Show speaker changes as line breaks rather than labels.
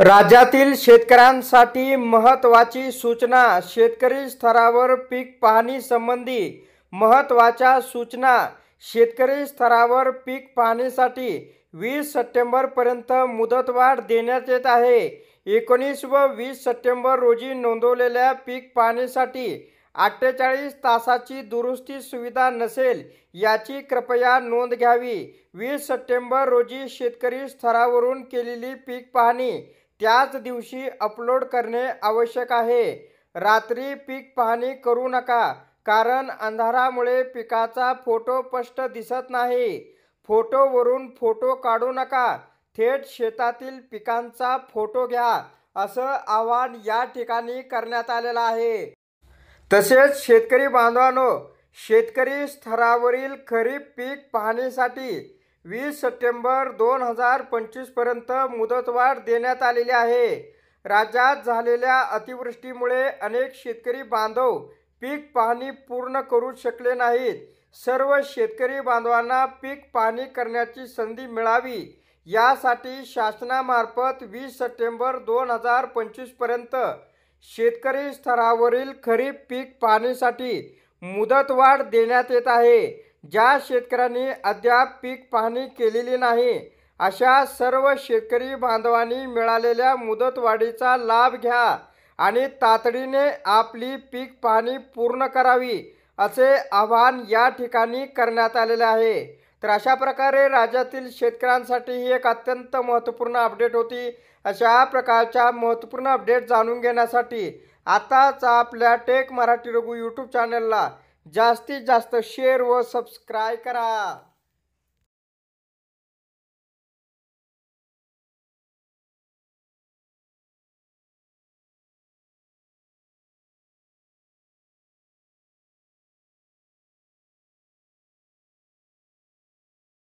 राज्यातील शेतकऱ्यांसाठी महत्त्वाची सूचना. शेतकरी स्तरावर पीक पाहणी संबंधी महत्त्वाच्या सूचना. शेतकरी स्तरावर पीक पाहणीसाठी 20 सप्टेंबरपर्यंत मुदतवाढ देण्यात येत आहे. 19 व 20 सप्टेंबर रोजी नोंदवलेल्या पीक पाहणीसाठी 48 तासाची दुरुस्ती सुविधा नसेल याची कृपया नोंद घ्यावी. 20 सप्टेंबर रोजी शेतकरी स्तरावरून केलेली पीक पाहणी त्याच दिवशी अपलोड करणे आवश्यक आहे. रात्री पीक पाहणी करू नका, कारण अंधारामुळे पिकाचा फोटो स्पष्ट दिसत नाही. फोटोवरून फोटो काढू नका, थेट शेतातील पिकांचा फोटो घ्या, असं आवाहन या ठिकाणी करण्यात आलेलं आहे. तसेच शेतकरी बांधवांनो, शेतकरी स्तरावरील खरीप पीक पाहणीसाठी 20 सप्टेंबर 2025 पर्यंत मुदतवाढ देण्यात आलेली आहे. राज्यात झालेल्या अतिवृष्टीमुळे अनेक शेतकरी बांधव पीक पाहणी पूर्ण करू शकले नाहीत. सर्व शेतकरी बांधवांना पीक पाहणी करण्याची संधी मिळावी यासाठी शासनामार्फत 20 सप्टेंबर 2025 पर्यंत शेतकरी स्तरावरील खरीप पीक पाहणीसाठी मुदतवाढ देण्यात येत आहे. ज्या शेतकऱ्यांनी अद्याप पीक पाहणी केलेली नाही, अशा सर्व शेतकरी बांधवांनी मिळालेल्या मुदतवाढीचा लाभ घ्या आणि तातडीने आपली पीक पाहणी पूर्ण करावी, असे आवाहन या ठिकाणी करण्यात आलेले आहे. तर अशा प्रकारे राज्यातील शेतकऱ्यांसाठी ही एक अत्यंत महत्त्वपूर्ण अपडेट होती. अशा प्रकारच्या महत्त्वपूर्ण अपडेट जाणून घेण्यासाठी आताच आपल्या टेक मराठी रघु यूट्यूब चॅनलला जास्तीत जास्त शेअर व सबस्क्राईब करा.